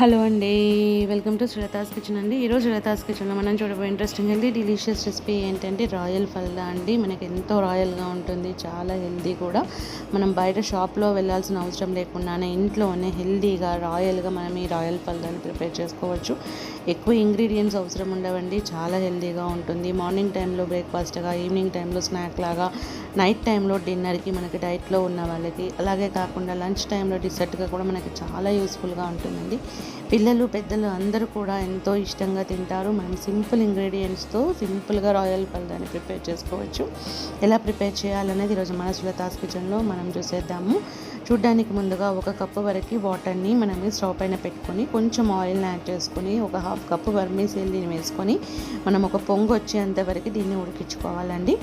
Hello అండి, welcome to Shweta's kitchen అండి. ఈరోజు శ్వేతాస్ కిచెన్లో మనం చూడబోయే ఇంట్రెస్టింగ్ హెల్దీ డెలిషియస్ రెసిపీ ఏంటంటే రాయల్ ఫల్దా అండి. మనకి ఎంతో రాయల్గా ఉంటుంది, చాలా హెల్దీ కూడా. మనం బయట షాప్లో వెళ్ళాల్సిన అవసరం లేకుండానే ఇంట్లోనే హెల్దీగా రాయల్గా మనం ఈ రాయల్ ఫల్దాని ప్రిపేర్ చేసుకోవచ్చు. ఎక్కువ ఇంగ్రీడియంట్స్ అవసరం ఉండవండి, చాలా హెల్దీగా ఉంటుంది. మార్నింగ్ టైంలో బ్రేక్ఫాస్ట్గా, ఈవినింగ్ టైంలో స్నాక్ లాగా, నైట్ టైంలో డిన్నర్కి, మనకి డైట్లో ఉన్న వాళ్ళకి, అలాగే కాకుండా లంచ్ టైంలో డిసర్ట్గా కూడా మనకి చాలా యూస్ఫుల్గా ఉంటుందండి. పిల్లలు పెద్దలు అందరూ కూడా ఎంతో ఇష్టంగా తింటారు. మనం సింపుల్ ఇంగ్రీడియంట్స్తో సింపుల్గా రాయల్ ఫల్దాని ప్రిపేర్ చేసుకోవచ్చు. ఎలా ప్రిపేర్ చేయాలనేది ఈరోజు మన శ్వేతాస్ కిచెన్లో మనం చూసేద్దాము. చూడ్డానికి ముందుగా 1 కప్పు వరకు వాటర్ని మనం స్టవ్ పైన పెట్టుకొని కొంచెం ఆయిల్ని యాడ్ చేసుకొని 1/2 కప్పు వర్మీసెల్లిని వేసుకొని మనం ఒక పొంగు వచ్చేంత వరకు దీన్ని ఉడికించుకోవాలండి.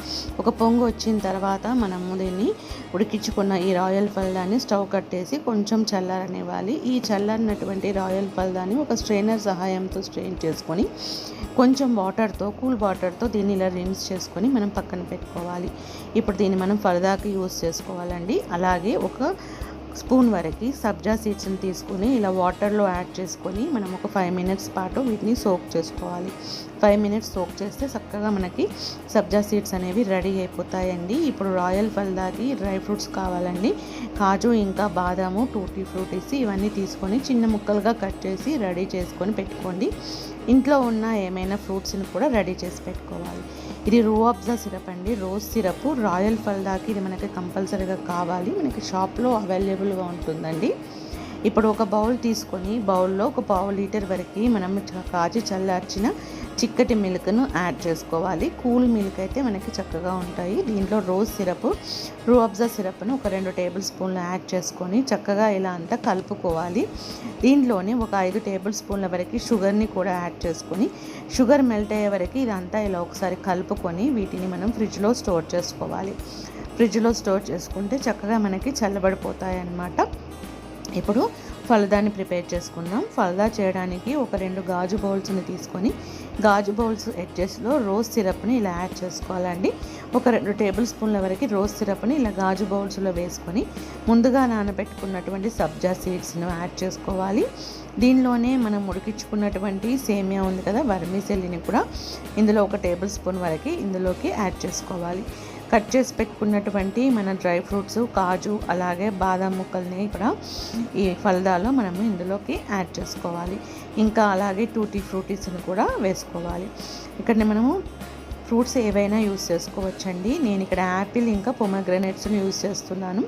ఒక పొంగు వచ్చిన తర్వాత మనము దీన్ని ఉడికించుకున్న ఈ రాయల్ ఫల్దాని స్టవ్ కట్టేసి కొంచెం చల్లారనివ్వాలి. ఈ చల్లారినటువంటి రాయల్ ఫల్దాని ఒక స్ట్రైనర్ సహాయంతో స్ట్రెయిన్ చేసుకొని కొంచెం కూల్ వాటర్తో దీన్ని ఇలా రిన్స్ చేసుకొని మనం పక్కన పెట్టుకోవాలి. ఇప్పుడు దీన్ని మనం ఫల్దాకి యూస్ చేసుకోవాలండి. అలాగే ఒక స్పూన్ వరకు సబ్జా సీడ్స్ని తీసుకొని ఇలా వాటర్లో యాడ్ చేసుకొని మనం ఒక 5 మినిట్స్ పాటు వీటిని సోక్ చేసుకోవాలి. 5 మినిట్స్ సోక్ చేస్తే చక్కగా మనకి సబ్జా సీడ్స్ అనేవి రెడీ అయిపోతాయండి. ఇప్పుడు రాయల్ ఫల్దాకి డ్రై ఫ్రూట్స్ కావాలండి. కాజు ఇంకా బాదాము, టూటీ ఫ్రూటీస్ ఇవన్నీ తీసుకొని చిన్న ముక్కలుగా కట్ చేసి రెడీ చేసుకొని పెట్టుకోండి. ఇంట్లో ఉన్న ఏమైనా ఫ్రూట్స్ని కూడా రెడీ చేసి పెట్టుకోవాలి. ఇది రూఅబ్జా సిరప్ అండి, రోజ్ సిరప్. రాయల్ ఫల్దాకి ఇది మనకి కంపల్సరీగా కావాలి, మనకి షాప్లో అవైలబుల్గా ఉంటుందండి. ఇప్పుడు ఒక బౌల్ తీసుకొని బౌల్లో ఒక 1/2 లీటర్ వరకు మనం కాచి చల్లార్చిన చిక్కటి మిల్క్ను యాడ్ చేసుకోవాలి. కూల్ మిల్క్ అయితే మనకి చక్కగా ఉంటాయి. దీంట్లో రోజ్ సిరప్, రూఅబ్జా సిరప్ను ఒక 2 టేబుల్ స్పూన్లు యాడ్ చేసుకొని చక్కగా ఇలా అంతా కలుపుకోవాలి. దీంట్లోనే ఒక 5 టేబుల్ స్పూన్ల వరకు షుగర్ని కూడా యాడ్ చేసుకొని షుగర్ మెల్ట్ అయ్యే వరకు ఇదంతా ఇలా ఒకసారి కలుపుకొని వీటిని మనం ఫ్రిడ్జ్లో స్టోర్ చేసుకోవాలి. ఫ్రిడ్జ్లో స్టోర్ చేసుకుంటే చక్కగా మనకి చల్లబడిపోతాయి అన్నమాట. ఇప్పుడు ఫల్దాని ప్రిపేర్ చేసుకుందాం. ఫల్దా చేయడానికి ఒక 2 గాజు బౌల్స్ని తీసుకొని గాజు బౌల్స్ ఎడ్జెస్లో రోజ్ సిరప్ని ఇలా యాడ్ చేసుకోవాలండి. ఒక 2 టేబుల్ స్పూన్ల వరకు రోజ్ సిరప్ని ఇలా గాజు బౌల్స్లో వేసుకొని ముందుగా నానబెట్టుకున్నటువంటి సబ్జా సీడ్స్ను యాడ్ చేసుకోవాలి. దీనిలోనే మనం ఉడికించుకున్నటువంటి సేమియా ఉంది కదా, వర్మీసెల్లిని కూడా ఇందులో ఒక టేబుల్ స్పూన్ వరకు ఇందులోకి యాడ్ చేసుకోవాలి. కట్ చేసి పెట్టుకున్నటువంటి మన డ్రై ఫ్రూట్స్, కాజు అలాగే బాదం ముక్కల్ని కూడా ఈ ఫల్దాలో మనము ఇందులోకి యాడ్ చేసుకోవాలి. ఇంకా అలాగే టూటీ ఫ్రూటీస్ని కూడా వేసుకోవాలి. ఇక్కడ మనము ఫ్రూట్స్ ఏవైనా యూస్ చేసుకోవచ్చండి. నేను ఇక్కడ యాపిల్ ఇంకా పొమగ్రనేట్స్ని యూస్ చేస్తున్నాను.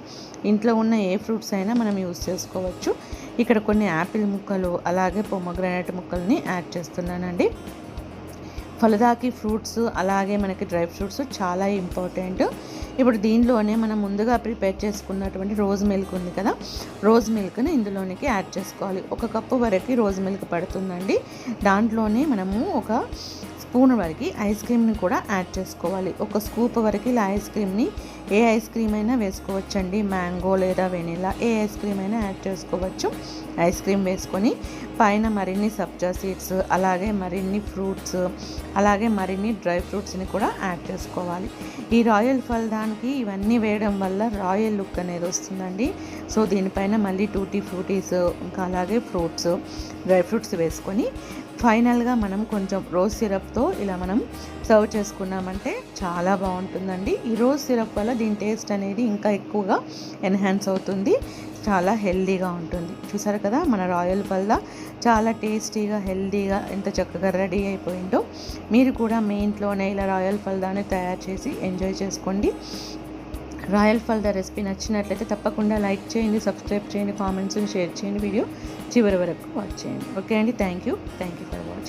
ఇంట్లో ఉన్న ఏ ఫ్రూట్స్ అయినా మనం యూస్ చేసుకోవచ్చు. ఇక్కడ కొన్ని యాపిల్ ముక్కలు అలాగే పొమగ్రనేట్ ముక్కల్ని యాడ్ చేస్తున్నానండి. ఫలదాకి ఫ్రూట్స్ అలాగే మనకి డ్రై ఫ్రూట్స్ చాలా ఇంపార్టెంట్. ఇప్పుడు దీనిలోనే మనం ముందుగా ప్రిపేర్ చేసుకున్నటువంటి రోజ్ మిల్క్ ఉంది కదా, రోజ్ మిల్క్ని ఇందులోనికి యాడ్ చేసుకోవాలి. 1 కప్పు వరకు రోజ్ మిల్క్ పడుతుందండి. దాంట్లోనే మనము ఒక స్పూన్ వరకు ఐస్ క్రీమ్ని కూడా యాడ్ చేసుకోవాలి. 1 స్కూప్ వరకు ఇలా ఐస్ క్రీమ్ని, ఏ ఐస్ క్రీమ్ అయినా వేసుకోవచ్చండి, మ్యాంగో లేదా వెనిలా ఏ ఐస్ క్రీమ్ అయినా యాడ్ చేసుకోవచ్చు. ఐస్ క్రీమ్ వేసుకొని పైన మరిన్ని సబ్జా సీడ్స్ అలాగే మరిన్ని ఫ్రూట్స్ అలాగే మరిన్ని డ్రై ఫ్రూట్స్ని కూడా యాడ్ చేసుకోవాలి. ఈ రాయల్ ఫల్దానికి ఇవన్నీ వేయడం వల్ల రాయల్ లుక్ అనేది వస్తుందండి. సో దీనిపైన మళ్ళీ టూటీ ఫ్రూటీస్ ఇంకా అలాగే ఫ్రూట్స్, డ్రై ఫ్రూట్స్ వేసుకొని ఫైనల్గా మనం కొంచెం రోజ్ సిరప్తో ఇలా మనం సర్వ్ చేసుకున్నామంటే చాలా బాగుంటుందండి. ఈ రోజ్ సిరప్ వల్ల దీని టేస్ట్ అనేది ఇంకా ఎక్కువగా ఎన్హాన్స్ అవుతుంది, చాలా హెల్దీగా ఉంటుంది. చూసారు కదా, మన రాయల్ ఫల్దా చాలా టేస్టీగా హెల్దీగా ఎంత చక్కగా రెడీ అయిపోయిందో. మీరు కూడా మీ ఇంట్లోనే ఇలా రాయల్ ఫల్దాని తయారు చేసి ఎంజాయ్ చేసుకోండి. రాయల్ ఫల్దా రెసిపీ నచ్చినట్లయితే తప్పకుండా లైక్ చేయండి, సబ్స్క్రైబ్ చేయండి, కామెంట్స్ని షేర్ చేయండి, వీడియో చివరి వరకు వాచ్ చేయండి. ఓకే అండి, థ్యాంక్ యూ ఫర్ వాచింగ్.